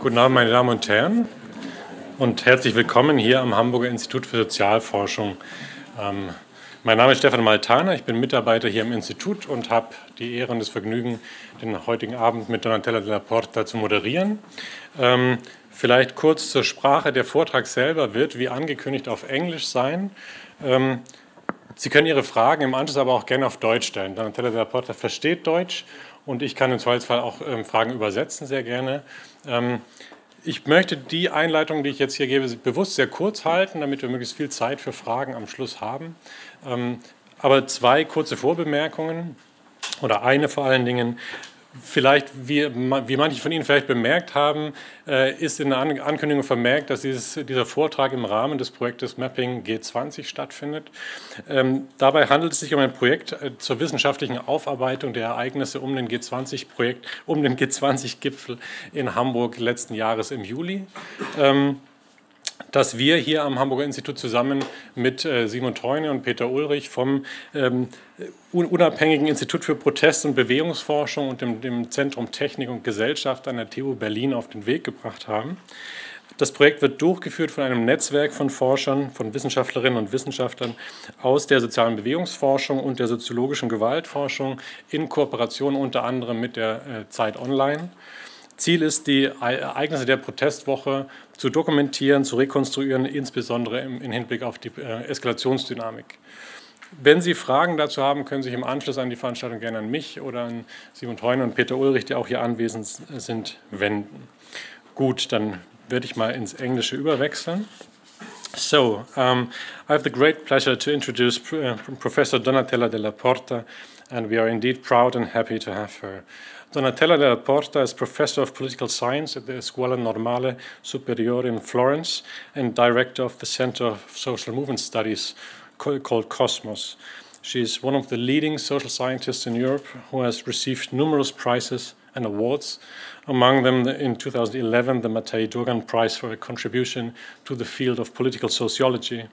Guten Abend, meine Damen und Herren, und herzlich willkommen hier am Hamburger Institut für Sozialforschung. Mein Name ist Stefan Maltaner, ich bin Mitarbeiter hier im Institut und habe die Ehre und das Vergnügen, den heutigen Abend mit Donatella della Porta zu moderieren. Vielleicht kurz zur Sprache. Der Vortrag selber wird, wie angekündigt, auf Englisch sein. Sie können Ihre Fragen im Anschluss aber auch gerne auf Deutsch stellen. Donatella della Porta versteht Deutsch und ich kann im Zweifelsfall auch Fragen übersetzen, sehr gerne. Ich möchte die Einleitung, die ich jetzt hier gebe, bewusst sehr kurz halten, damit wir möglichst viel Zeit für Fragen am Schluss haben. Aber zwei kurze Vorbemerkungen oder eine vor allen Dingen. Vielleicht, wie manche von Ihnen vielleicht bemerkt haben, ist in der Ankündigung vermerkt, dass dieser Vortrag im Rahmen des Projektes Mapping G20 stattfindet. Dabei handelt es sich um ein Projekt zur wissenschaftlichen Aufarbeitung der Ereignisse um den G20-Gipfel in Hamburg letzten Jahres im Juli. Dass wir hier am Hamburger Institut zusammen mit Simon Theune und Peter Ulrich vom unabhängigen Institut für Protest- und Bewegungsforschung und dem Zentrum Technik und Gesellschaft an der TU Berlin auf den Weg gebracht haben. Das Projekt wird durchgeführt von einem Netzwerk von Forschern, von Wissenschaftlerinnen und Wissenschaftlern aus der sozialen Bewegungsforschung und der soziologischen Gewaltforschung in Kooperation unter anderem mit der Zeit Online. Ziel ist, die Ereignisse der Protestwoche zu dokumentieren, zu rekonstruieren, insbesondere im Hinblick auf die Eskalationsdynamik. Wenn Sie Fragen dazu haben, können Sie sich im Anschluss an die Veranstaltung gerne an mich oder an Simon Theune und Peter Ulrich, die auch hier anwesend sind, wenden. Gut, dann werde ich mal ins Englische überwechseln. So, I have the great pleasure to introduce Professor Donatella della Porta, and we are indeed proud and happy to have her. Donatella della Porta is Professor of Political Science at the Scuola Normale Superiore in Florence and Director of the Center of Social Movement Studies called Cosmos. She is one of the leading social scientists in Europe who has received numerous prizes and awards, among them in 2011 the Matei Durgan Prize for her contribution to the field of political sociology.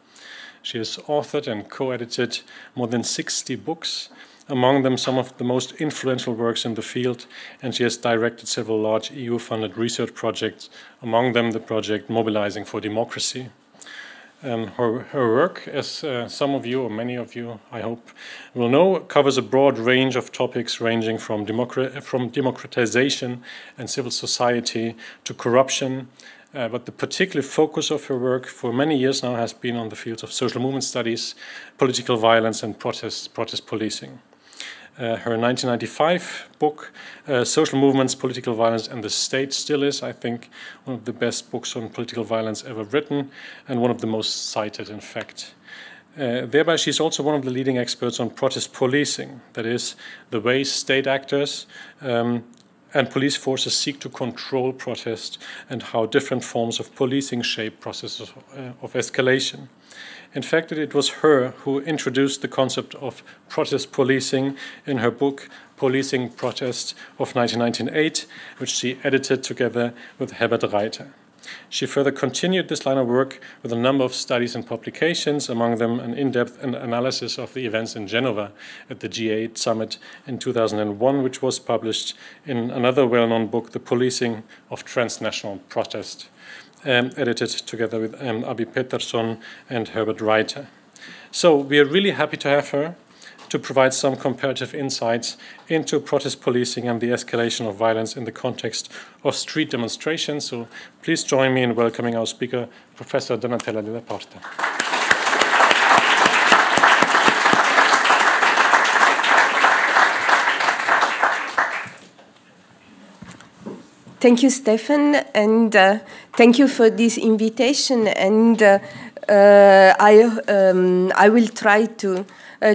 She has authored and co-edited more than 60 books, among them some of the most influential works in the field, and she has directed several large EU-funded research projects, among them the project Mobilizing for Democracy. Her work, as some of you, or many of you, I hope, will know, covers a broad range of topics ranging from democratization and civil society to corruption, but the particular focus of her work for many years now has been on the fields of social movement studies, political violence, and protest policing. Her 1995 book, Social Movements, Political Violence and the State, still is, I think, one of the best books on political violence ever written, and one of the most cited, in fact. Thereby, she's also one of the leading experts on protest policing, that is, the way state actors and police forces seek to control protest and how different forms of policing shape processes of escalation. In fact, it was her who introduced the concept of protest policing in her book, Policing Protest of 1998, which she edited together with Herbert Reiter. She further continued this line of work with a number of studies and publications, among them an in-depth analysis of the events in Genoa at the G8 summit in 2001, which was published in another well-known book, The Policing of Transnational Protest, edited together with Abi Pettersson and Herbert Reiter. So we are really happy to have her to provide some comparative insights into protest policing and the escalation of violence in the context of street demonstrations. So please join me in welcoming our speaker, Professor Donatella della Porta. Thank you, Stefan, and thank you for this invitation. And I will try to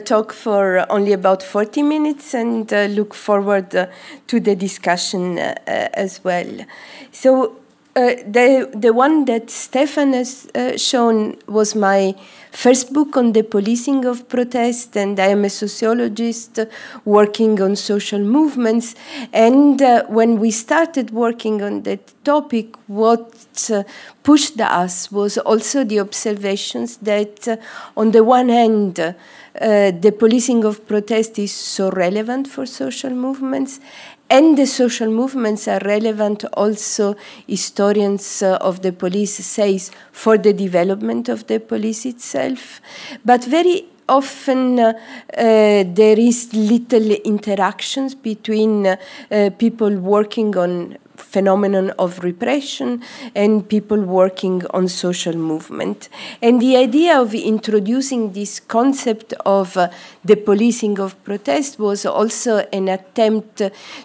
talk for only about 40 minutes and look forward to the discussion as well. So the one that Stefan has shown was my first book on the policing of protest, and I am a sociologist working on social movements. And when we started working on that topic, what pushed us was also the observations that on the one hand, the policing of protest is so relevant for social movements, and the social movements are relevant also, historians of the police says, for the development of the police itself. But very often there is little interactions between people working on phenomenon of repression and people working on social movement. And the idea of introducing this concept of the policing of protest was also an attempt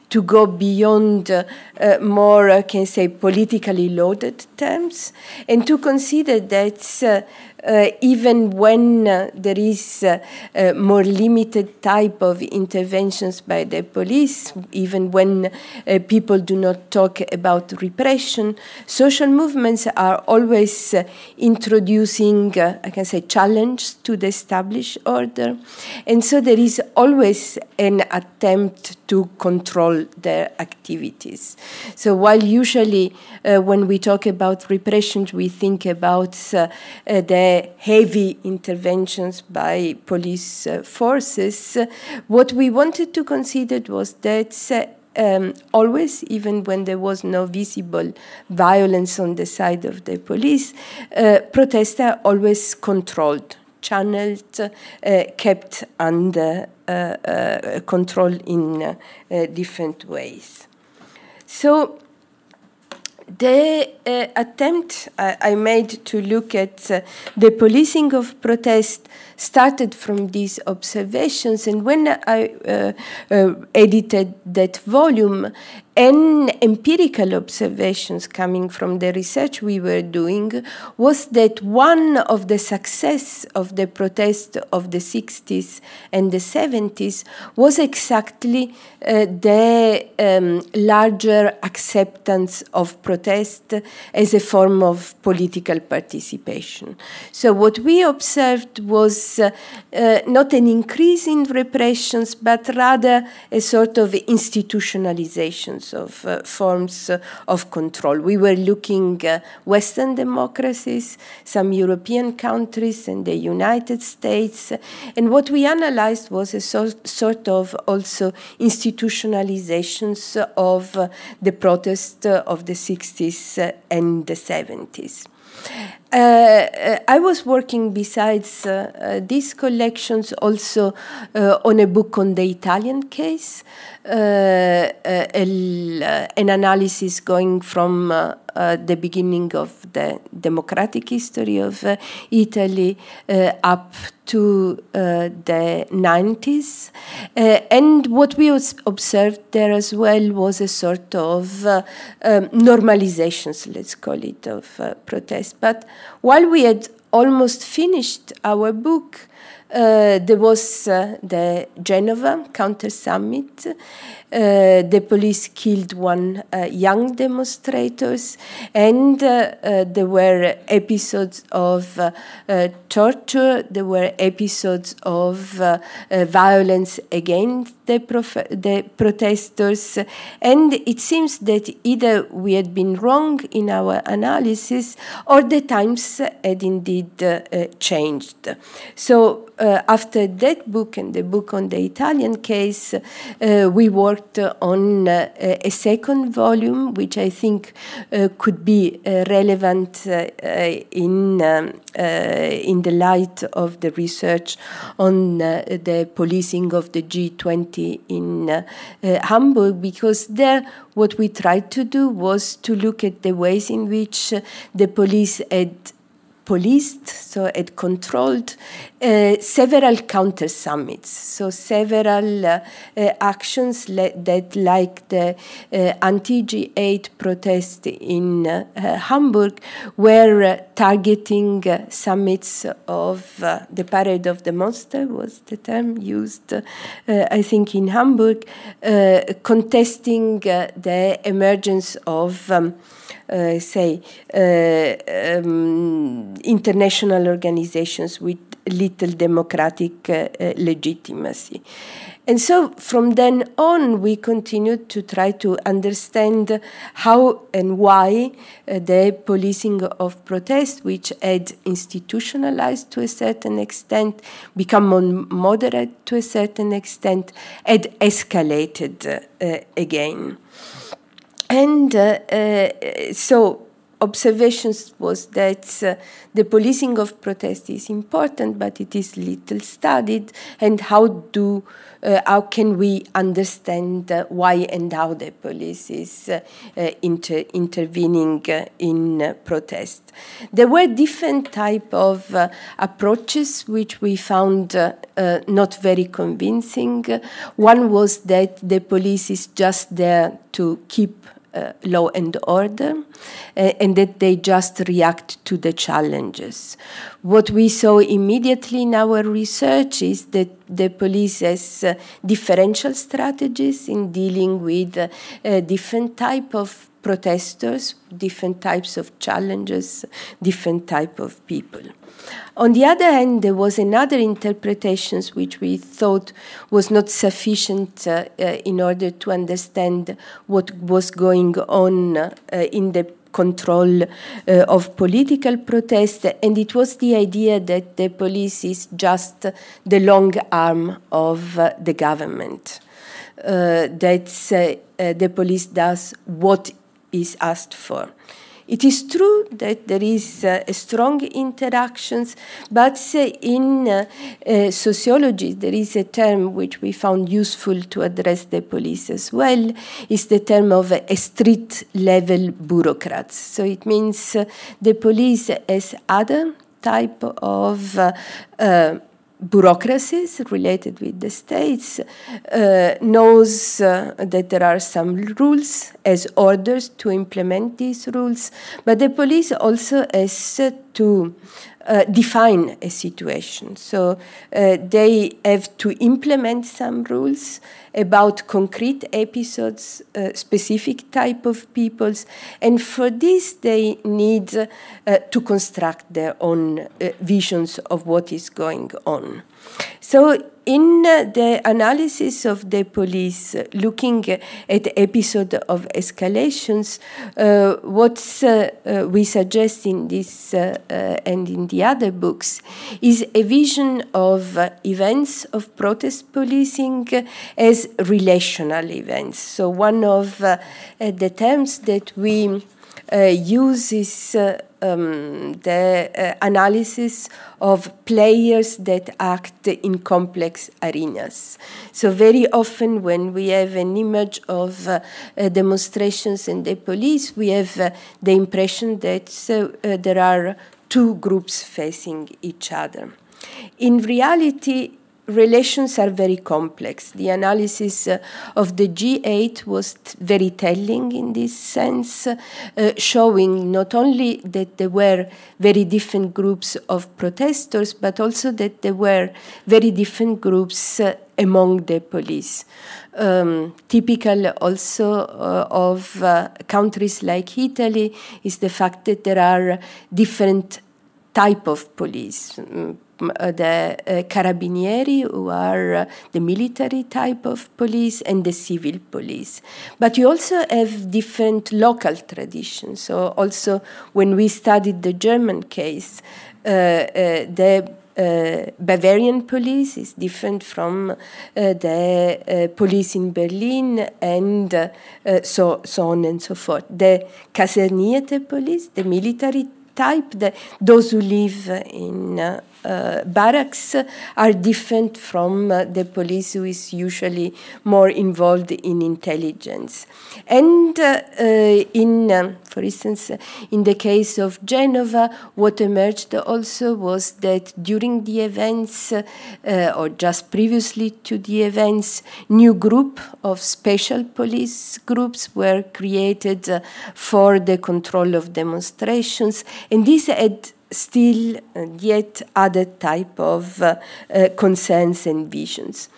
to go beyond more, I can say, politically loaded terms, and to consider that even when there is more limited type of interventions by the police, even when people do not talk about repression, social movements are always introducing, I can say, challenge to the established order. And so there is always an attempt to control their activities. So while usually when we talk about repression, we think about the heavy interventions by police forces, what we wanted to consider was that always, even when there was no visible violence on the side of the police, protests are always controlled, channeled, kept under control in different ways. So the attempt I made to look at the policing of protest started from these observations, and when I edited that volume, and empirical observations coming from the research we were doing was that one of the success of the protest of the 60s and the 70s was exactly the larger acceptance of protest as a form of political participation. So what we observed was not an increase in repressions, but rather a sort of institutionalization of forms of control. We were looking Western democracies, some European countries, and the United States. And what we analyzed was a sort of also institutionalizations of the protest of the 60s and the 70s. I was working, besides these collections, also on a book on the Italian case, an analysis going from the beginning of the democratic history of Italy up to the 90s. And what we observed there as well was a sort of normalizations, let's call it, of protest. But while we had almost finished our book, there was the Genoa counter summit. The police killed one young demonstrators, and there were episodes of torture. There were episodes of violence against the protesters, and it seems that either we had been wrong in our analysis, or the times had indeed changed. So after that book and the book on the Italian case, we worked on a second volume, which I think could be relevant in the light of the research on the policing of the G20 in Hamburg, because there what we tried to do was to look at the ways in which the police had policed, so it controlled several counter summits, so several actions that, like the anti-G8 protest in Hamburg, were targeting summits of the Parade of the Monster, was the term used, I think, in Hamburg, contesting the emergence of international organizations with little democratic legitimacy. And so from then on, we continued to try to understand how and why the policing of protest, which had institutionalized to a certain extent, become more moderate to a certain extent, had escalated again. And so observations was that the policing of protest is important, but it is little studied, and how can we understand why and how the police is intervening in protest. There were different type of approaches which we found not very convincing. One was that the police is just there to keep law and order, and that they just react to the challenges. What we saw immediately in our research is that the police has differential strategies in dealing with different type of protesters, different types of challenges, different type of people. On the other hand, there was another interpretation which we thought was not sufficient in order to understand what was going on in the control of political protest, and it was the idea that the police is just the long arm of the government, that the police does what is asked for. It is true that there is strong interactions, but in sociology there is a term which we found useful to address the police as well. It's the term of a street-level bureaucrats. So it means the police as other type of bureaucracies related with the states, knows that there are some rules as orders to implement these rules, but the police also has to define a situation. So they have to implement some rules about concrete episodes, specific type of peoples, and for this they need to construct their own visions of what is going on. So in the analysis of the police, looking at episode of escalations, what we suggest in this and in the other books is a vision of events of protest policing as relational events. So one of the terms that we use is the analysis of players that act in complex arenas. So very often when we have an image of demonstrations and the police, we have the impression that there are two groups facing each other. In reality, relations are very complex. The analysis of the G8 was very telling in this sense, showing not only that there were very different groups of protesters, but also that there were very different groups among the police. Typical also of countries like Italy is the fact that there are different type of police. The carabinieri, who are the military type of police, and the civil police. But you also have different local traditions. So also when we studied the German case, the Bavarian police is different from the police in Berlin, and so on and so forth. The kasernierte police, the military type, those who live in barracks, are different from the police who is usually more involved in intelligence. And for instance, in the case of Genoa, what emerged also was that during the events, or just previously to the events, new group of special police groups were created for the control of demonstrations, and this had still yet other type of concerns and visions.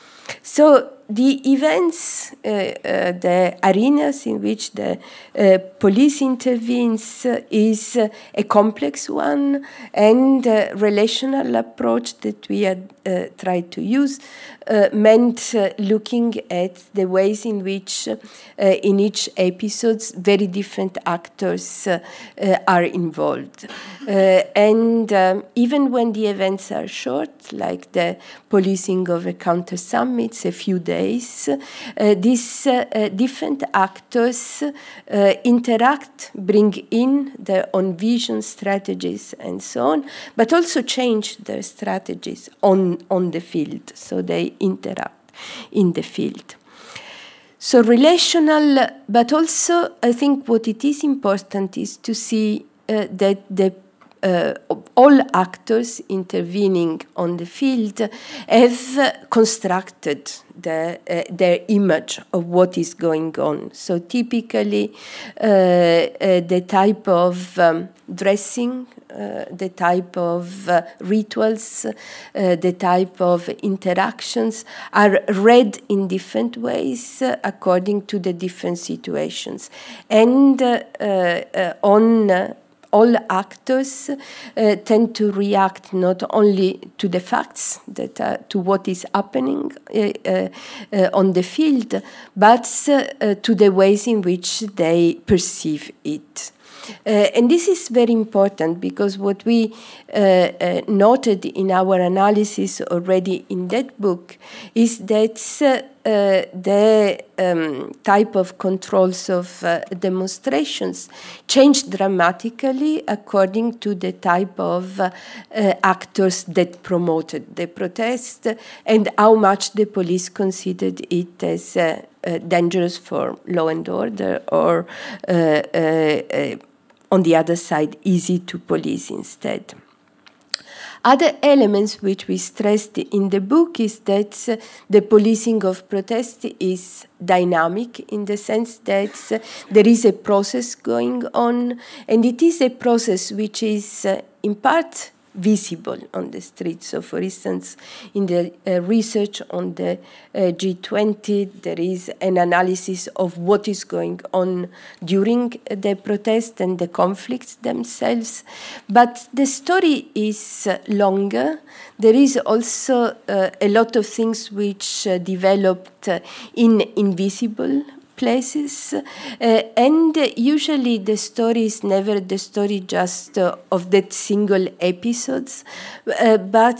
So the events, the arenas in which the police intervenes is a complex one, and relational approach that we had tried to use meant looking at the ways in which in each episode very different actors are involved. And even when the events are short, like the policing of a counter summits, a few days, these different actors interact, bring in their own vision, strategies, and so on, but also change their strategies on the field, so they interact in the field. So relational, but also I think what it is important is to see that all actors intervening on the field have constructed their image of what is going on. So typically the type of dressing, the type of rituals, the type of interactions are read in different ways according to the different situations. And all actors tend to react not only to the facts, to what is happening on the field, but to the ways in which they perceive it. And this is very important because what we noted in our analysis already in that book is that the type of controls of demonstrations changed dramatically according to the type of actors that promoted the protest and how much the police considered it as dangerous for law and order, or on the other side, easy to police instead. Other elements which we stressed in the book is that the policing of protest is dynamic in the sense that there is a process going on, and it is a process which is in part visible on the street. So, for instance, in the research on the G20, there is an analysis of what is going on during the protest and the conflicts themselves. But the story is longer. There is also a lot of things which developed in invisible places, and usually the story is never the story just of that single episodes, but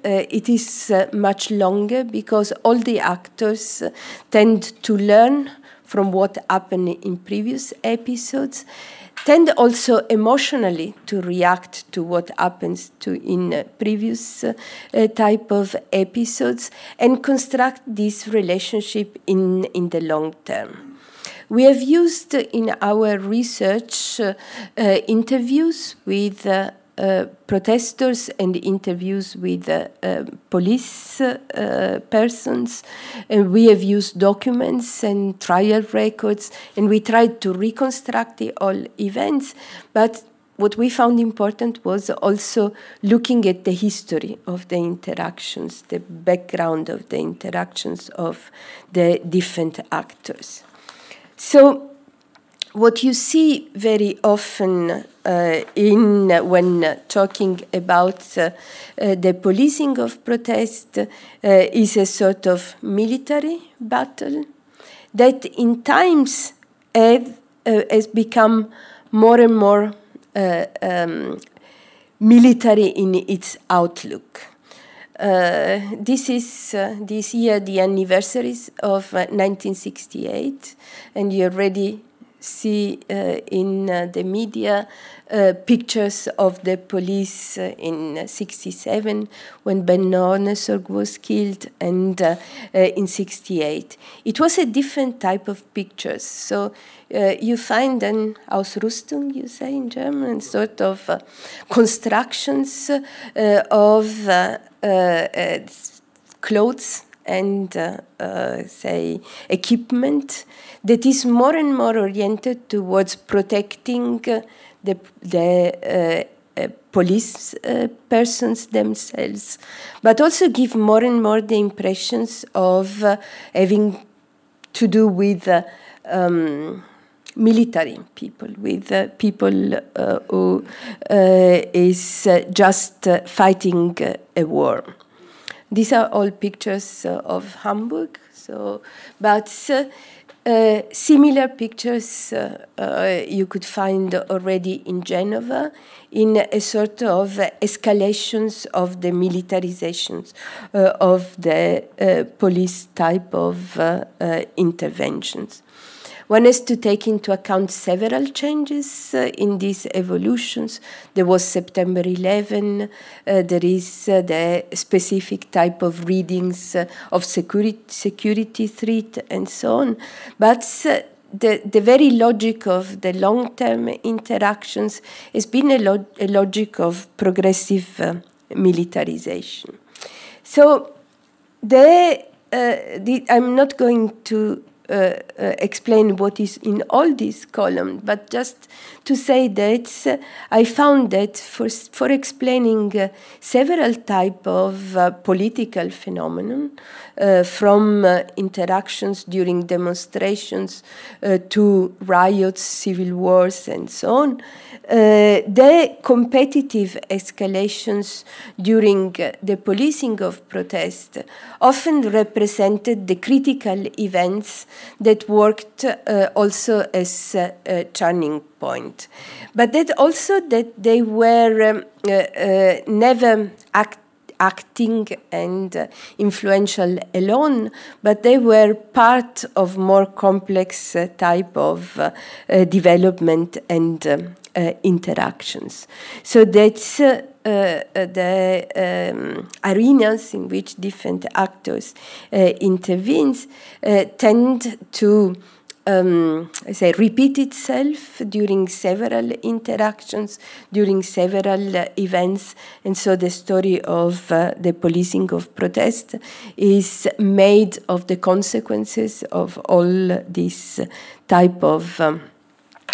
it is much longer because all the actors tend to learn from what happened in previous episodes, tend also emotionally to react to what happens in previous type of episodes, and construct this relationship in the long term. We have used in our research interviews with protesters and interviews with police persons, and we have used documents and trial records, and we tried to reconstruct the all events. But what we found important was also looking at the history of the interactions, the background of the interactions of the different actors. So what you see very often when talking about the policing of protest is a sort of military battle that in times has become more and more military in its outlook. This is this year the anniversaries of 1968, and you already see in the media pictures of the police in 1967 when Bernard Nessorg was killed, and in 1968. It was a different type of pictures. So you find an Ausrüstung, you say in German, sort of constructions of clothes and say equipment that is more and more oriented towards protecting the police persons themselves, but also give more and more the impressions of having to do with military people, with people who is just fighting a war. These are all pictures of Hamburg, but similar pictures you could find already in Genoa, in a sort of escalations of the militarizations of the police type of interventions. One has to take into account several changes in these evolutions. There was September 11, there is the specific type of readings of security threat and so on. But the very logic of the long-term interactions has been a logic of progressive militarization. So I'm not going to explain what is in all these columns, but just to say that I found that for explaining several type of political phenomenon, from interactions during demonstrations to riots, civil wars, and so on, the competitive escalations during the policing of protest often represented the critical events that worked also as a turning point. But that also that they were never acting and influential alone, but they were part of more complex type of development and interactions. So that's the arenas in which different actors intervenes tend to repeat itself during several interactions, during several events, and so the story of the policing of protest is made of the consequences of all these type of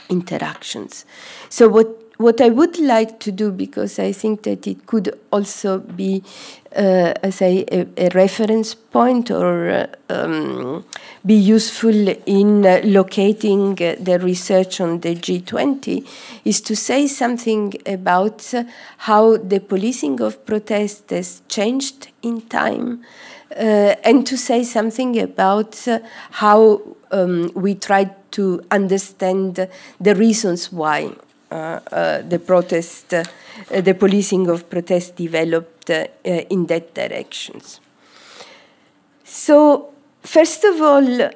interactions. So what I would like to do, because I think that it could also be, a reference point or be useful in locating the research on the G20, is to say something about how the policing of protest has changed in time, and to say something about how we tried to understand the reasons why the policing of protest developed in that direction. So, first of all,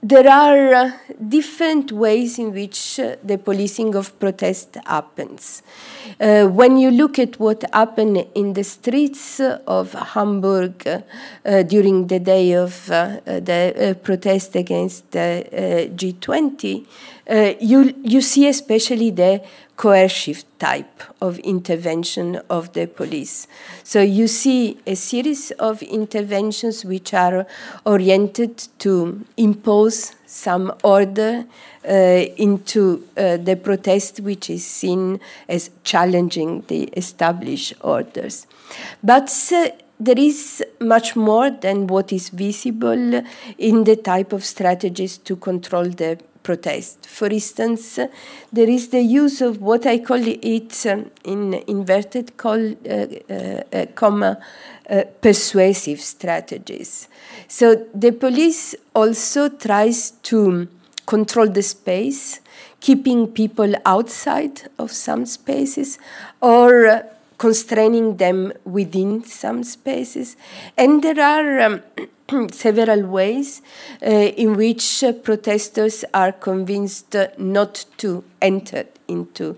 there are different ways in which the policing of protest happens. When you look at what happened in the streets of Hamburg during the day of the protest against the G20, you see especially the coercive type of intervention of the police. So you see a series of interventions which are oriented to impose some order into the protest, which is seen as challenging the established orders. But there is much more than what is visible in the type of strategies to control the protest. For instance, there is the use of what I call it in inverted comma persuasive strategies. So the police also tries to control the space, keeping people outside of some spaces or constraining them within some spaces. And there are several ways in which protesters are convinced not to enter into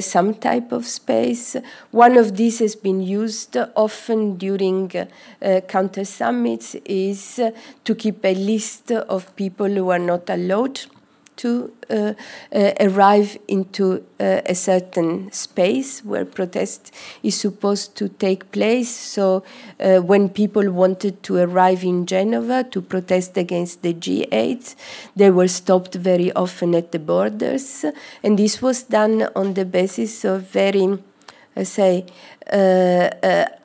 some type of space. One of these has been used often during counter summits, is to keep a list of people who are not allowed to arrive into a certain space where protest is supposed to take place. So when people wanted to arrive in Genoa to protest against the G8, they were stopped very often at the borders. And this was done on the basis of very,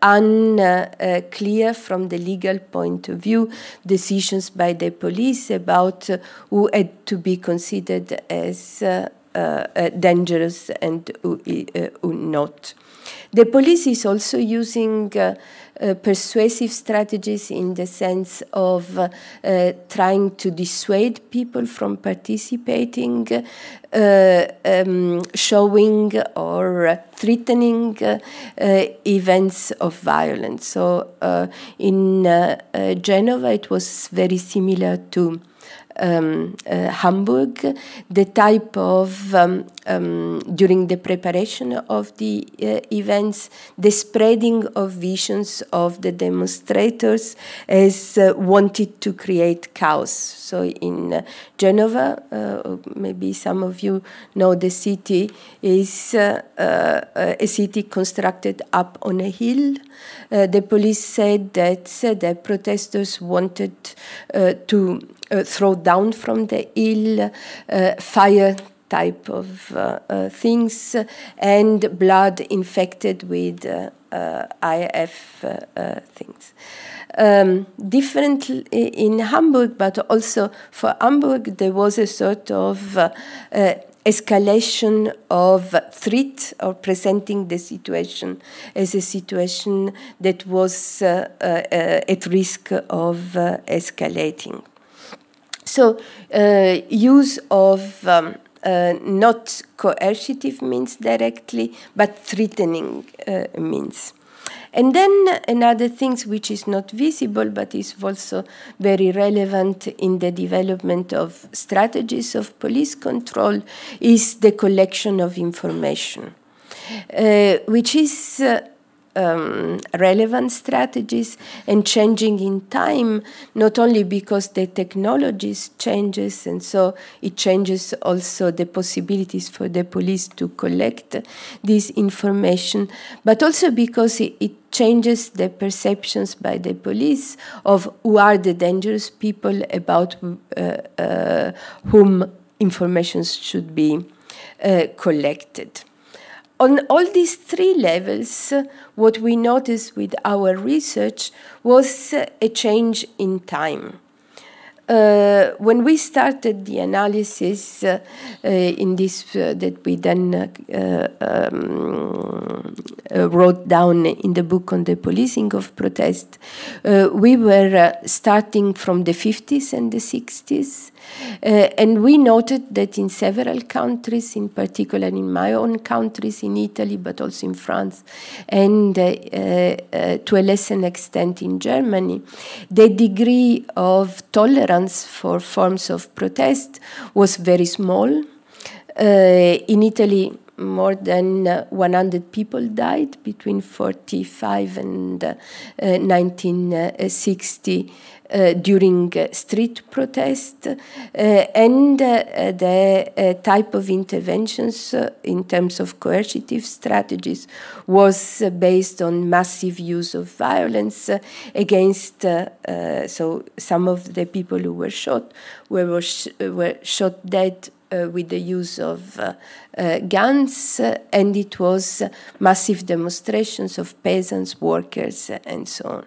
unclear from the legal point of view decisions by the police about who had to be considered as dangerous and who not. The police is also using persuasive strategies in the sense of trying to dissuade people from participating, showing or threatening events of violence. So in Genoa, it was very similar to Hamburg. The type of, during the preparation of the events, the spreading of visions of the demonstrators as wanted to create chaos. So in Genoa, maybe some of you know the city, is a city constructed up on a hill. The police said that the protesters wanted to throw down from the hill, fire type of things, and blood infected with IF things. Different in Hamburg, but also for Hamburg, there was a sort of escalation of threat, or presenting the situation as a situation that was at risk of escalating. So use of not coercive means directly, but threatening means. And then another thing which is not visible but is also very relevant in the development of strategies of police control is the collection of information, which is relevant strategies and changing in time, not only because the technologies changes and so it changes also the possibilities for the police to collect this information, but also because it changes the perceptions by the police of who are the dangerous people about whom information should be collected. On all these three levels, what we noticed with our research was a change in time. When we started the analysis in this that we then wrote down in the book on the policing of protest, we were starting from the 50s and the 60s. And we noted that in several countries, in particular in my own countries, in Italy, but also in France, and to a lesser extent in Germany, the degree of tolerance for forms of protest was very small. In Italy, more than 100 people died between 1945 and 1960 during street protest, and the type of interventions in terms of coercive strategies was based on massive use of violence against, so some of the people who were shot were shot dead with the use of guns, and it was massive demonstrations of peasants, workers, and so on.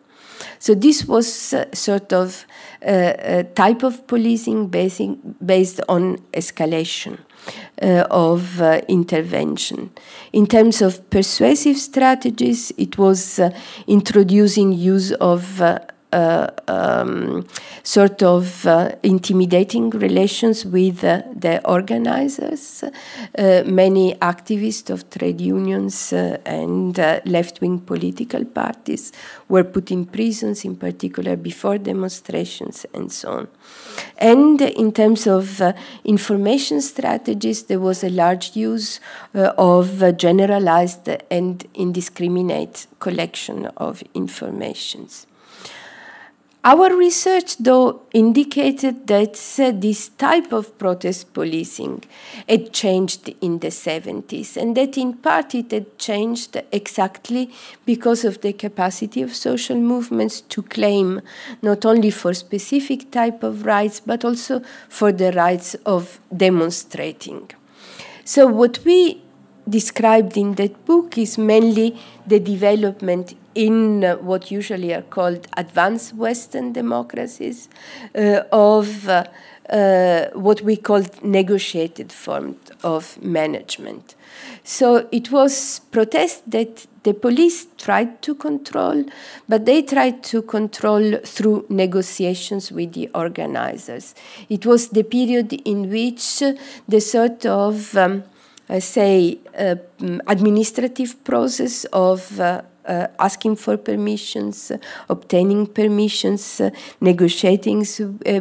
So this was sort of a type of policing based on escalation of intervention. In terms of persuasive strategies, it was introducing use of sort of intimidating relations with the organizers. Many activists of trade unions and left-wing political parties were put in prisons, in particular before demonstrations and so on. And in terms of information strategies, there was a large use of generalized and indiscriminate collection of informations. Our research, though, indicated that this type of protest policing had changed in the 70s, and that in part it had changed exactly because of the capacity of social movements to claim not only for specific type of rights, but also for the rights of demonstrating. So what we described in that book is mainly the development in what usually are called advanced Western democracies of what we call negotiated form of management. So it was protest that the police tried to control, but they tried to control through negotiations with the organizers. It was the period in which the sort of administrative process of asking for permissions, obtaining permissions, negotiating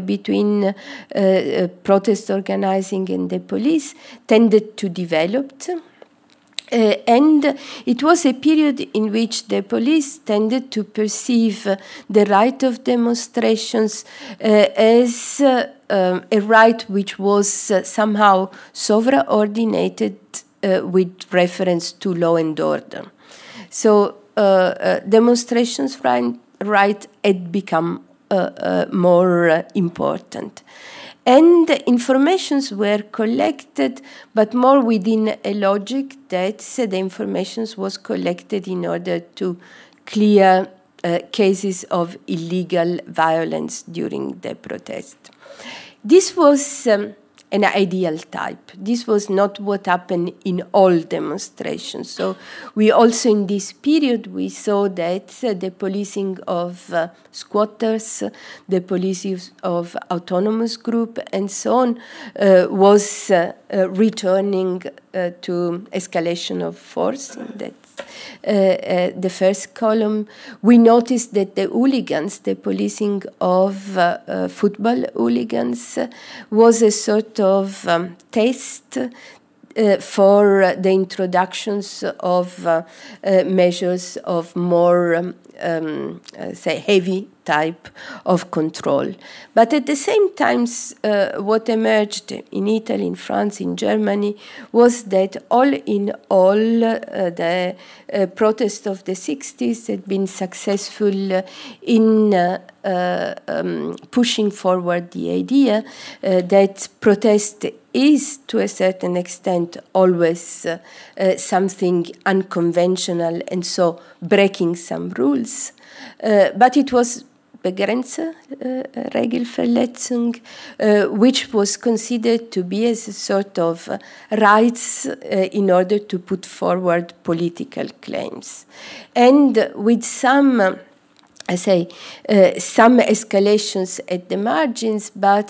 between protest organizing and the police tended to develop. And it was a period in which the police tended to perceive the right of demonstrations as a right which was somehow sovereign-ordinated with reference to law and order. So demonstrations right had become more important. And informations were collected, but more within a logic that the information was collected in order to clear cases of illegal violence during the protest. This was an ideal type. This was not what happened in all demonstrations. So we also in this period, we saw that the policing of squatters, the policing of autonomous group, and so on, was returning to escalation of force. That's the first column. We noticed that the hooligans, the policing of football hooligans, was a sort of test for the introductions of measures of more, say, heavy type of control. But at the same time, what emerged in Italy, in France, in Germany, was that all in all, the protest of the 60s had been successful in pushing forward the idea that protest is, to a certain extent, always something unconventional, and so breaking some rules. But it was Begrenze, Regelverletzung, which was considered to be as a sort of rights in order to put forward political claims. And with some, some escalations at the margins, but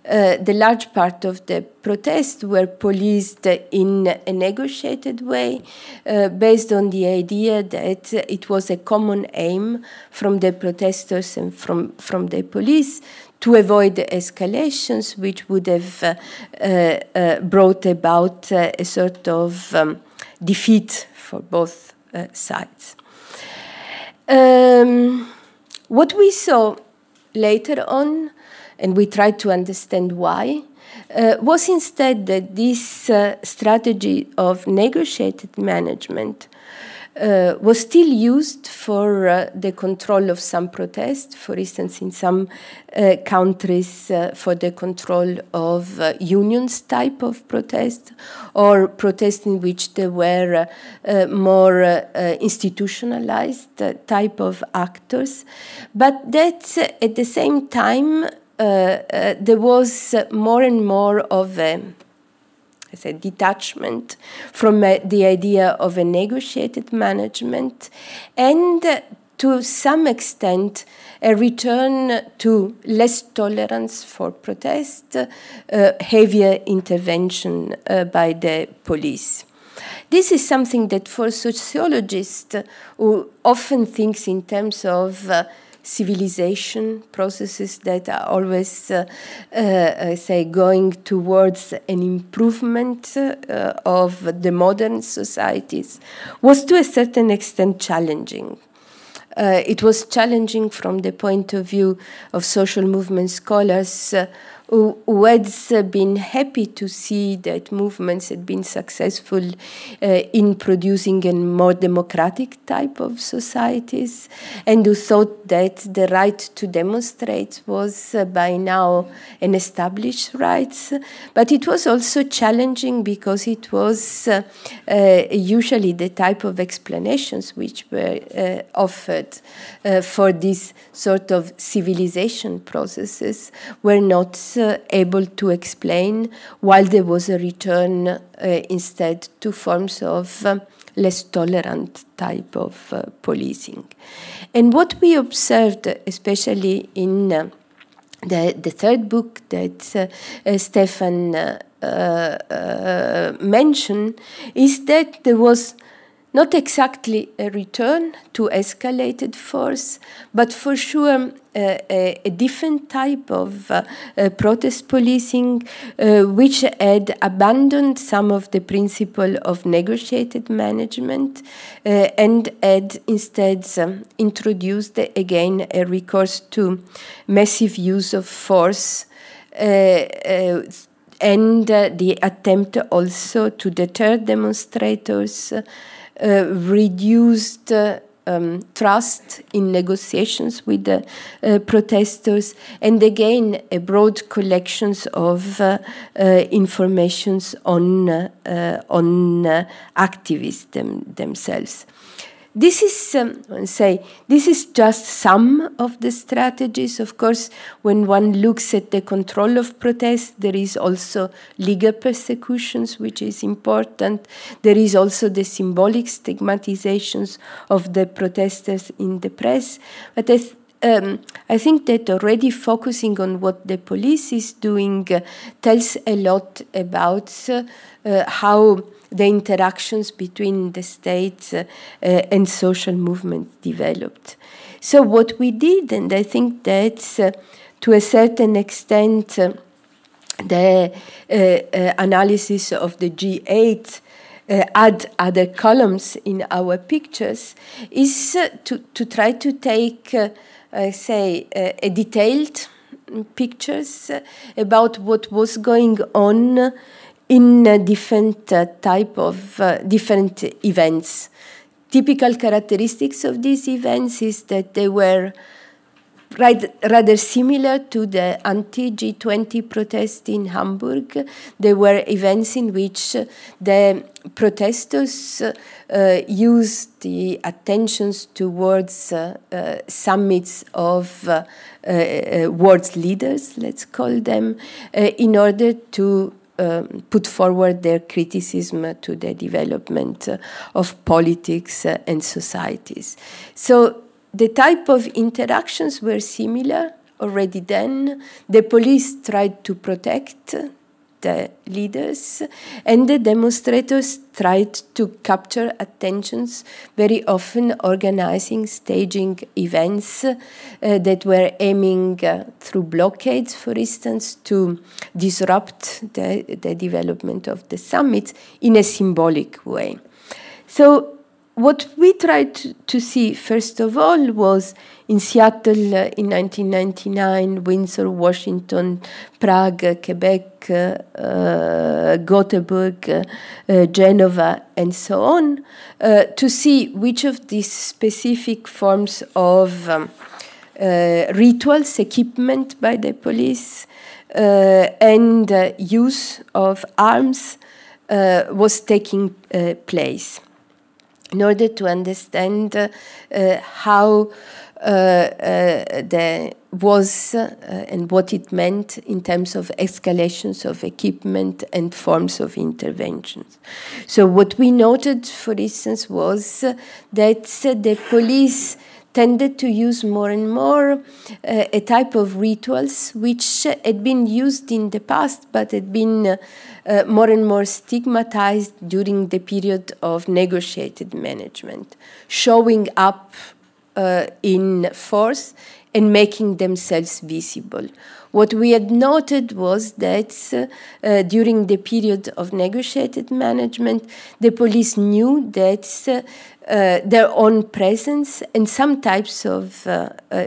the large part of the protests were policed in a negotiated way, based on the idea that it was a common aim from the protesters and from the police to avoid the escalations, which would have brought about a sort of defeat for both sides. What we saw later on, and we tried to understand why, was instead that this strategy of negotiated management was still used for the control of some protests, for instance, in some countries for the control of unions type of protest, or protests in which there were more institutionalized type of actors. But that at the same time, there was more and more of a detachment from the idea of a negotiated management, and to some extent a return to less tolerance for protest, heavier intervention by the police. This is something that for sociologists who often think in terms of civilization processes that are always, going towards an improvement of the modern societies, was to a certain extent challenging. it was challenging from the point of view of social movement scholars who had been happy to see that movements had been successful in producing a more democratic type of societies, and who thought that the right to demonstrate was by now an established right. But it was also challenging because it was usually the type of explanations which were offered for these sort of civilization processes were not able to explain, while there was a return instead to forms of less tolerant type of policing. And what we observed, especially in the third book that Stefan mentioned, is that there was not exactly a return to escalated force, but for sure a different type of protest policing, which had abandoned some of the principle of negotiated management and had instead introduced again a recourse to massive use of force and the attempt also to deter demonstrators, reduced trust in negotiations with the protesters, and again a broad collections of informations on activists themselves. This is, this is just some of the strategies. Of course, when one looks at the control of protests, there is also legal persecutions, which is important. There is also the symbolic stigmatizations of the protesters in the press. But I think that already focusing on what the police is doing tells a lot about how the interactions between the state and social movement developed. So what we did, and I think that to a certain extent the analysis of the G8 add other columns in our pictures, is to try to take, a detailed pictures about what was going on in different type of different events. Typical characteristics of these events is that they were rather similar to the anti-G20 protest in Hamburg. They were events in which the protesters used the attentions towards summits of world leaders, let's call them, in order to put forward their criticism to the development of politics and societies. So the type of interactions were similar already then. The police tried to protect the leaders, and the demonstrators tried to capture attentions, very often organizing, staging events that were aiming through blockades, for instance, to disrupt the development of the summits in a symbolic way. So what we tried to see, first of all, was in Seattle in 1999, Windsor, Washington, Prague, Quebec, Gothenburg, Genoa, and so on, to see which of these specific forms of rituals, equipment by the police, and use of arms was taking place, in order to understand how there was and what it meant in terms of escalations of equipment and forms of interventions. So what we noted, for instance, was that the police tended to use more and more a type of rituals which had been used in the past but had been more and more stigmatized during the period of negotiated management, showing up in force and making themselves visible. What we had noted was that during the period of negotiated management, the police knew that their own presence and some types of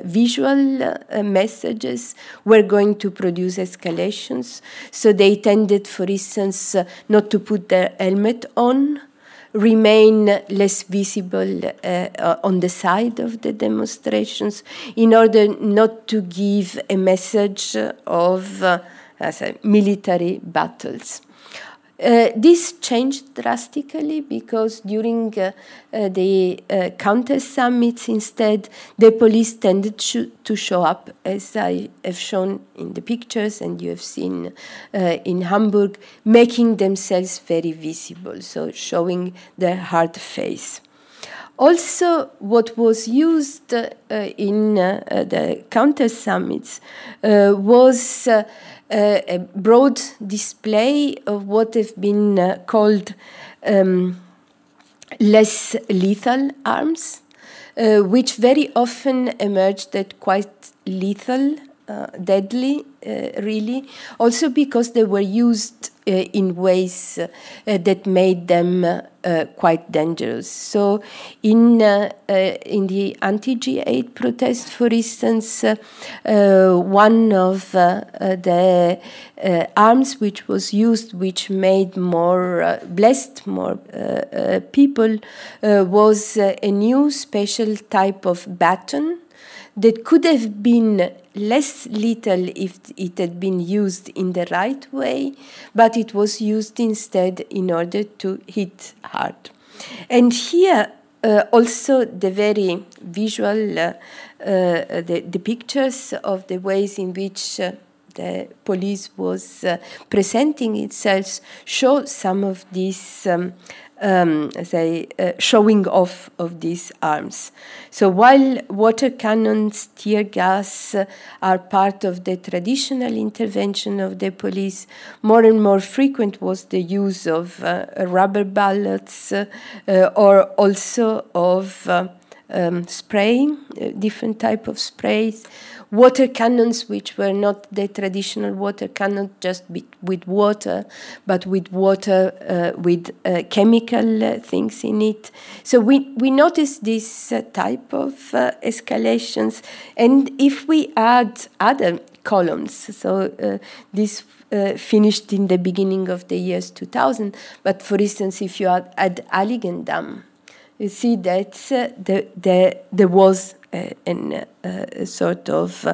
visual messages were going to produce escalations. So they tended, for instance, not to put their helmet on, remain less visible on the side of the demonstrations in order not to give a message of military battles. This changed drastically because during the counter-summits, instead, the police tended to show up, as I have shown in the pictures and you have seen in Hamburg, making themselves very visible, so showing their hard face. Also, what was used in the counter-summits was a broad display of what have been called less lethal arms, which very emerged as quite lethal, deadly, really, also because they were used in ways that made them quite dangerous. So in the anti-G8 protest, for instance, one of the arms which was used, which made blessed more people, was a new special type of baton that could have been less lethal if it had been used in the right way, but it was used instead in order to hit hard. And here also the very visual, the pictures of the ways in which the police was presenting itself show some of these showing off of these arms. So while water cannons, tear gas are part of the traditional intervention of the police, more and more frequent was the use of rubber bullets or also of spraying, different type of sprays. Water cannons, which were not the traditional water cannon just with water, but with water with chemical things in it. So we noticed this type of escalations. And if we add other columns, so this finished in the beginning of the years 2000, but for instance, if you add Aligendam, you see that there was a sort of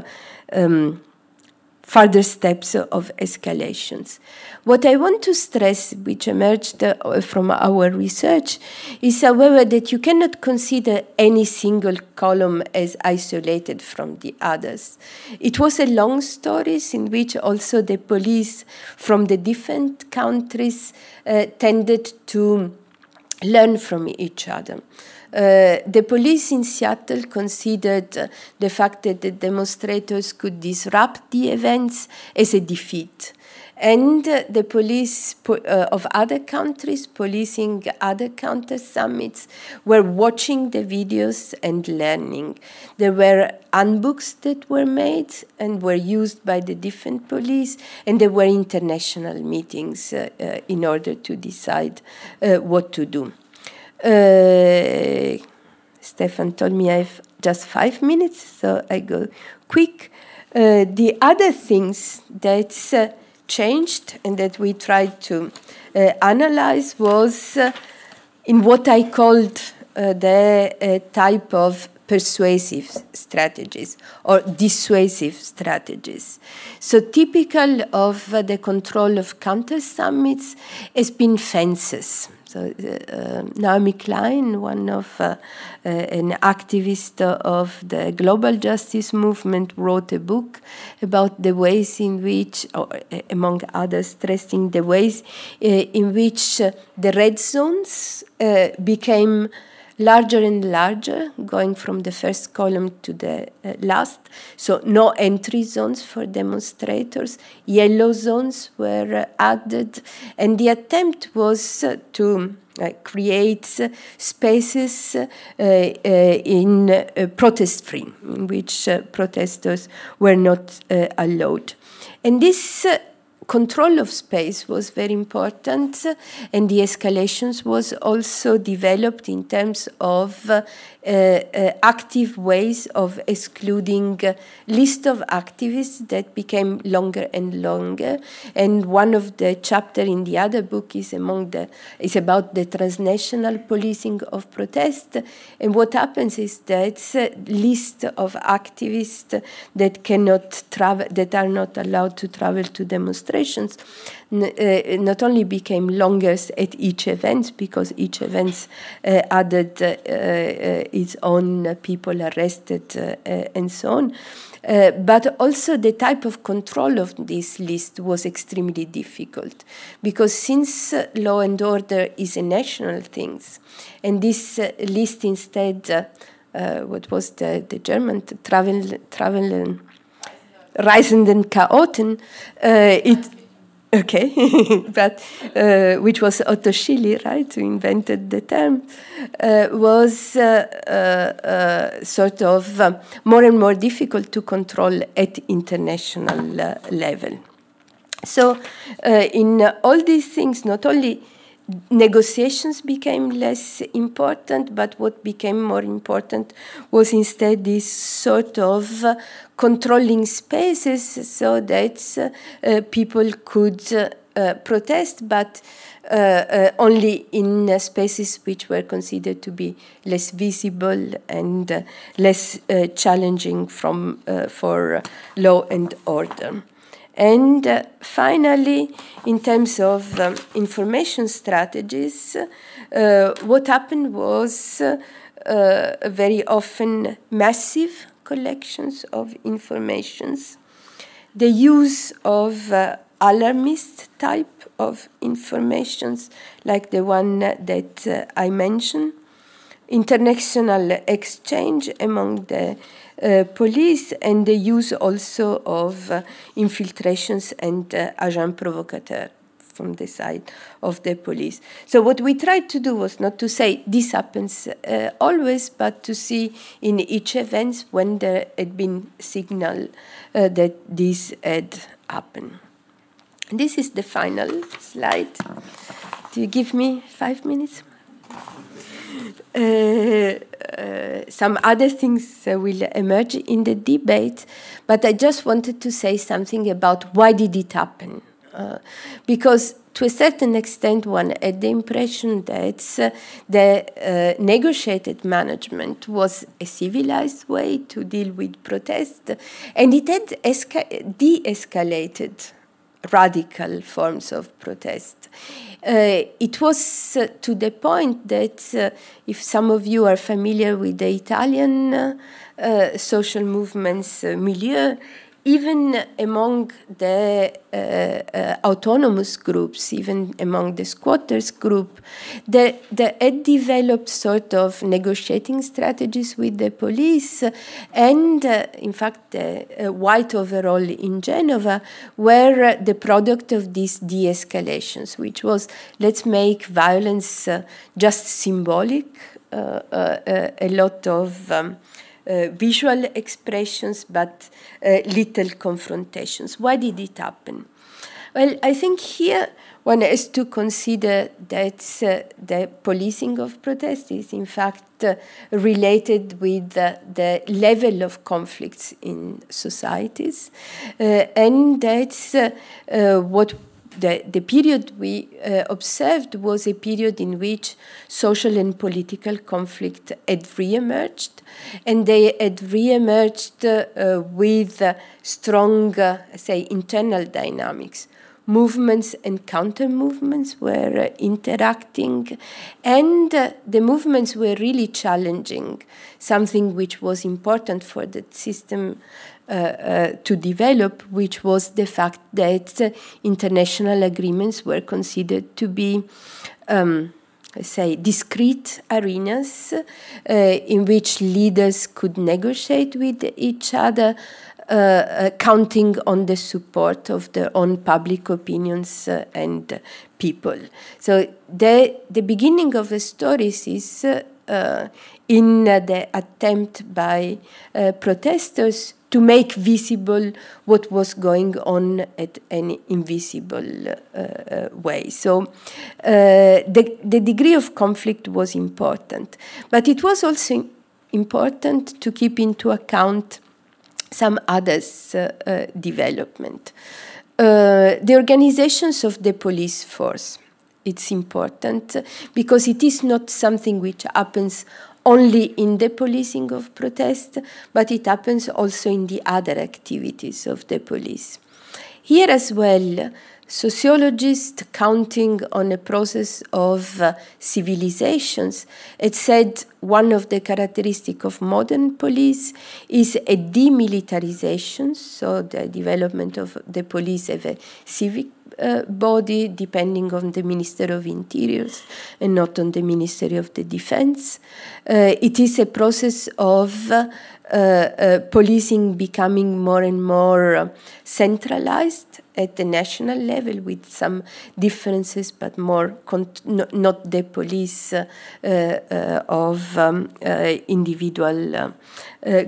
further steps of escalations. What I want to stress, which emerged from our research, is, however, that you cannot consider any single column as isolated from the others. It was a long story in which also the police from the different countries tended to learn from each other. The police in Seattle considered the fact that the demonstrators could disrupt the events as a defeat. And the police of other countries, policing other counter-summits, were watching the videos and learning. There were handbooks that were made and were used by the different police, and there were international meetings in order to decide what to do. Stefan told me I have just 5 minutes, so I go quick. The other things that changed and that we tried to analyze was in what I called the type of persuasive strategies or dissuasive strategies. So typical of the control of counter-summits has been fences. So Naomi Klein, one of an activist of the global justice movement, wrote a book about the ways in which, or among others, stressing the ways in which the red zones became larger and larger, going from the first column to the last. So no entry zones for demonstrators. Yellow zones were added. And the attempt was to create spaces in protest-free, in which protesters were not allowed. And this control of space was very important, and the escalations was also developed in terms of active ways of excluding list of activists that became longer and longer. And one of the chapters in the other book is about the transnational policing of protest. And what happens is that list of activists that cannot travel, that are not allowed to travel to demonstrations, not only became longer at each event, because each event added its own people arrested and so on, but also the type of control of this list was extremely difficult, because since law and order is a national thing, and this list instead, what was the German travel Reisenden Chaoten, okay, but which was Otto Schily, right, who invented the term, was sort of more and more difficult to control at international level. So in all these things, not only negotiations became less important, but what became more important was instead this sort of controlling spaces so that people could protest, but only in spaces which were considered to be less visible and less challenging for law and order. And finally, in terms of information strategies, what happened was very often massive collections of informations, the use of alarmist type of informations, like the one that I mentioned, international exchange among the police, and the use also of infiltrations and agents provocateurs from the side of the police. So what we tried to do was not to say this happens always, but to see in each event when there had been signal that this had happened. This is the final slide. Do you give me 5 minutes? Some other things will emerge in the debate, but I just wanted to say something about why did it happen. Because to a certain extent one had the impression that the negotiated management was a civilized way to deal with protest, and it had de-escalated radical forms of protest. It was to the point that if some of you are familiar with the Italian social movements milieu, even among the autonomous groups, even among the squatters group, they had developed sort of negotiating strategies with the police, and in fact the white overall in Genoa were the product of these de-escalations, which was let's make violence just symbolic, a lot of visual expressions, but little confrontations. Why did it happen? Well, I think here one has to consider that the policing of protest is in fact related with the level of conflicts in societies, and that's what the period we observed was a period in which social and political conflict had re-emerged, and they had re-emerged with strong, say, internal dynamics. Movements and counter-movements were interacting, and the movements were really challenging, something which was important for the system to develop, which was the fact that international agreements were considered to be, say, discrete arenas in which leaders could negotiate with each other, counting on the support of their own public opinions and people. So the beginning of the stories is in the attempt by protesters to make visible what was going on at an invisible way. So the degree of conflict was important, but it was also important to keep into account some others development. The organizations of the police force, it's important because it is not something which happens only in the policing of protest, but it happens also in the other activities of the police. Here as well, sociologists counting on a process of civilizations had said one of the characteristics of modern police is a demilitarization, so the development of the police as a civic body depending on the Minister of Interiors and not on the Ministry of the Defense. It is a process of policing becoming more and more centralized at the national level with some differences, but more not the police of individual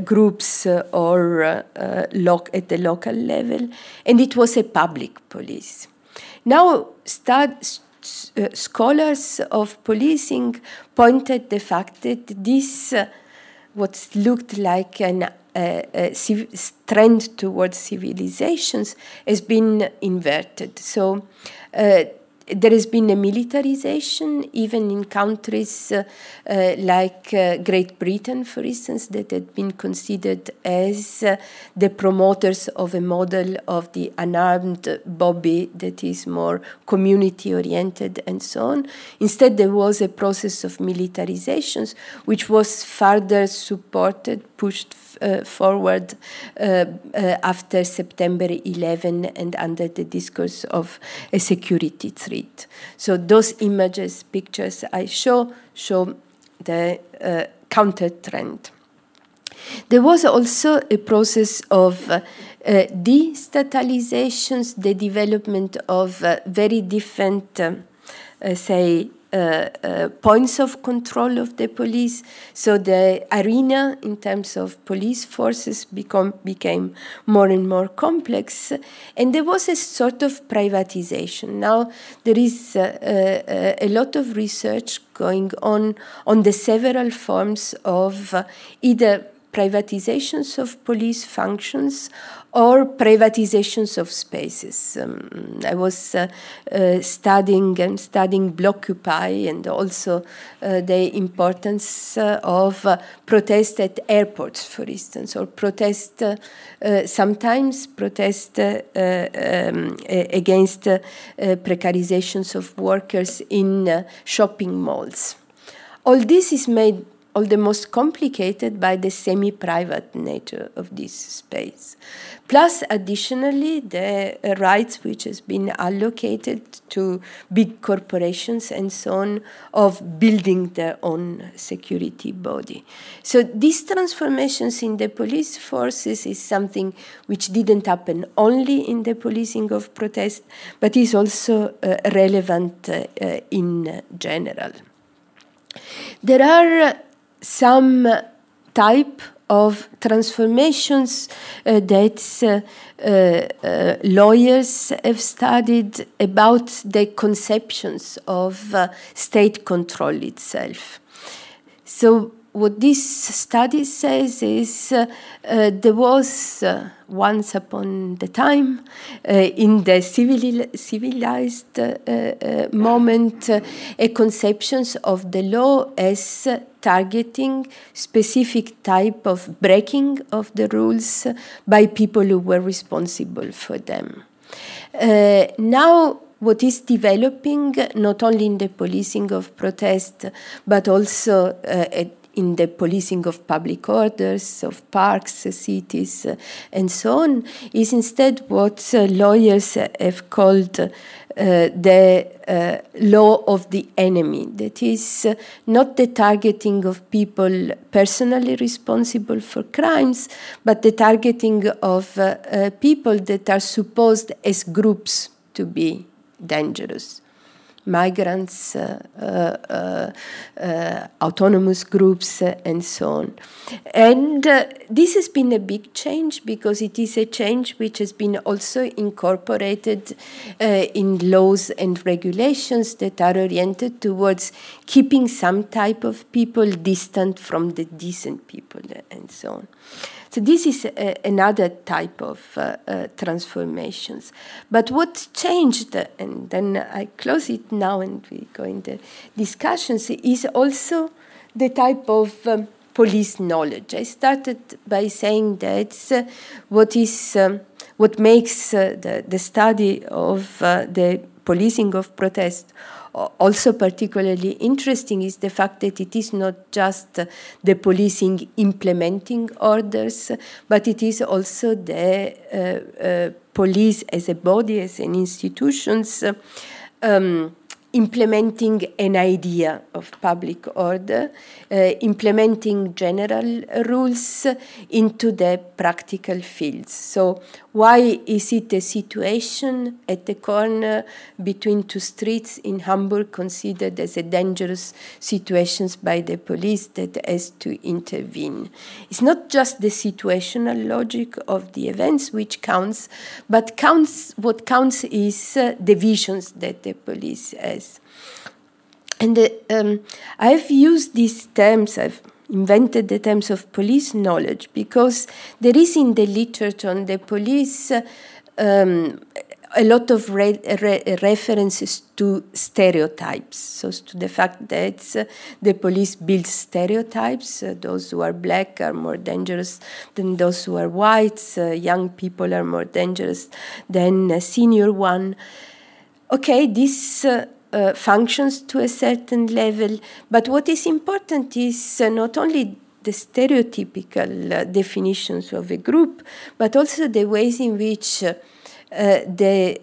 groups or at the local level. And it was a public police. Now, scholars of policing pointed the fact that this, what looked like an trend towards civilizations, has been inverted. So there has been a militarization, even in countries like Great Britain, for instance, that had been considered as the promoters of a model of the unarmed bobby that is more community-oriented and so on. Instead, there was a process of militarizations, which was further supported, pushed forward after September 11 and under the discourse of a security threat. So those images, pictures I show the counter trend. There was also a process of destatalizations, the development of very different, points of control of the police. So the arena in terms of police forces became more and more complex, and there was a sort of privatization. Now there is a lot of research going on the several forms of either privatizations of police functions or privatizations of spaces. I was studying Blockupy and also the importance of protest at airports, for instance, or sometimes protest against precarizations of workers in shopping malls. All this is made all the most complicated by the semi-private nature of this space. Plus, additionally, the rights which has been allocated to big corporations and so on of building their own security body. So these transformations in the police forces is something which didn't happen only in the policing of protest, but is also relevant in general. There are some type of transformations that lawyers have studied about the conceptions of state control itself. So what this study says is there was once upon the time in the civilized moment a conceptions of the law as targeting specific type of breaking of the rules by people who were responsible for them. Now what is developing not only in the policing of protest but also in the policing of public orders, of parks, cities, and so on, is instead what lawyers have called the law of the enemy. That is not the targeting of people personally responsible for crimes, but the targeting of people that are supposed as groups to be dangerous. migrants, autonomous groups, and so on. And this has been a big change because it is a change which has been also incorporated in laws and regulations that are oriented towards keeping some type of people distant from the decent people and so on. So this is another type of transformations. But what changed, and then I close it now and we go into discussions, is also the type of police knowledge. I started by saying that what makes the study of the policing of protest also particularly interesting is the fact that it is not just the policing implementing orders, but it is also the police as a body, as an institutions, implementing an idea of public order, implementing general rules into the practical fields. So why is it a situation at the corner between two streets in Hamburg considered as a dangerous situation by the police that has to intervene? It's not just the situational logic of the events which counts, but what counts is the visions that the police has. And I've used these terms, I've invented the terms of police knowledge because there is in the literature on the police a lot of references to stereotypes, so to the fact that the police builds stereotypes. Those who are black are more dangerous than those who are white. Young people are more dangerous than a senior one. Okay, this functions to a certain level, but what is important is not only the stereotypical definitions of a group, but also the ways in which the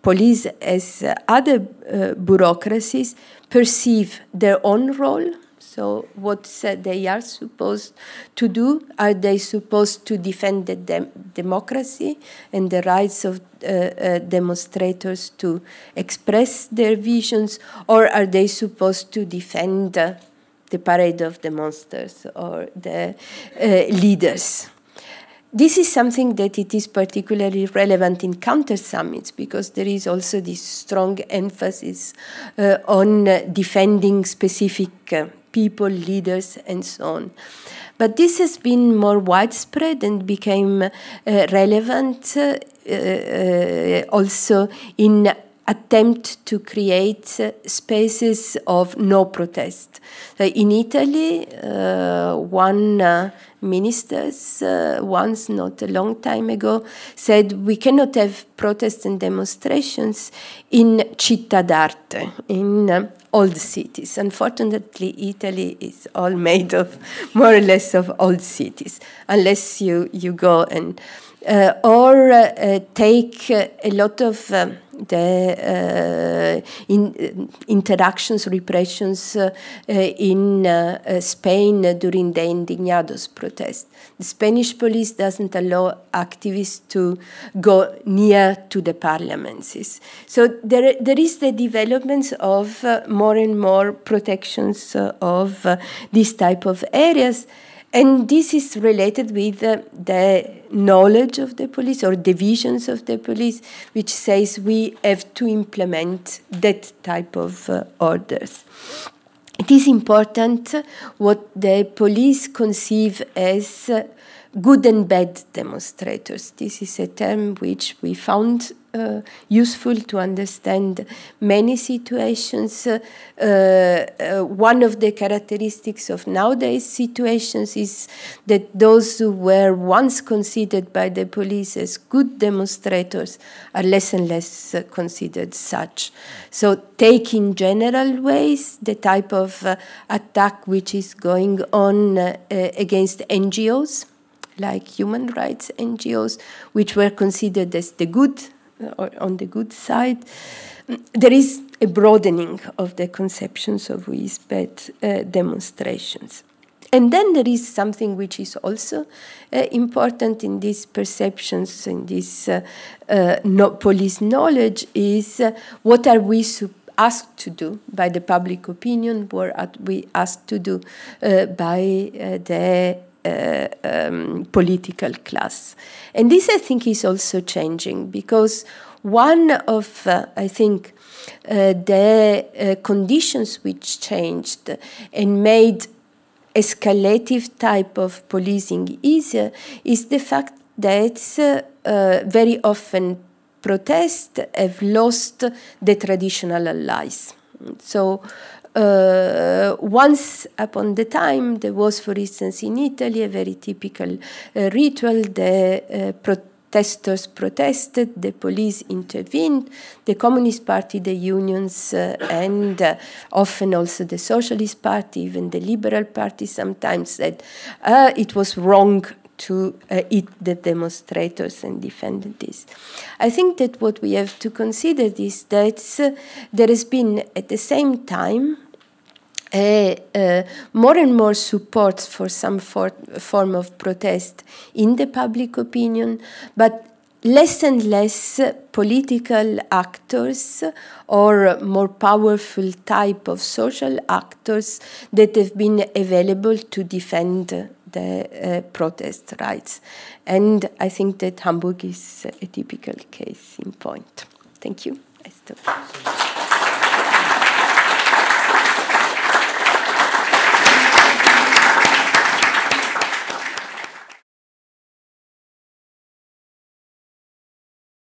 police, as other bureaucracies, perceive their own role. So what they are supposed to do? Are they supposed to defend the democracy and the rights of demonstrators to express their visions? Or are they supposed to defend the parade of the monsters or the leaders? This is something that it is particularly relevant in counter-summits because there is also this strong emphasis on defending specific people, leaders, and so on. But this has been more widespread and became relevant also in attempt to create spaces of no protest. In Italy, one minister once, not a long time ago, said we cannot have protests and demonstrations in città d'arte, in old cities. Unfortunately, Italy is all made of more or less of old cities, unless you go and take a lot of the interactions, repressions in Spain during the Indignados protest. The Spanish police doesn't allow activists to go near to the parliaments. So there is the developments of more and more protections of this type of areas. And this is related with the knowledge of the police or the visions of the police, which says we have to implement that type of orders. It is important what the police conceive as good and bad demonstrators. This is a term which we found useful to understand many situations. One of the characteristics of nowadays situations is that those who were once considered by the police as good demonstrators are less and less considered such. So take in general ways the type of attack which is going on against NGOs, like human rights NGOs, which were considered as the good, or on the good side. There is a broadening of the conceptions of what is bad demonstrations. And then there is something which is also important in these perceptions, in this police knowledge, is what are we asked to do by the public opinion, what we asked to do by the political class. And this, I think, is also changing, because one of, I think, the conditions which changed and made escalative type of policing easier is the fact that very often protests have lost the traditional allies. So once upon the time, there was, for instance, in Italy, a very typical ritual. The protesters protested, the police intervened, the Communist Party, the unions, and often also the Socialist Party, even the Liberal Party sometimes said it was wrong to hit the demonstrators and defend this. I think that what we have to consider is that there has been, at the same time, more and more support for some form of protest in the public opinion, but less and less political actors or more powerful type of social actors that have been available to defend the protest rights. And I think that Hamburg is a typical case in point. Thank you. I stop.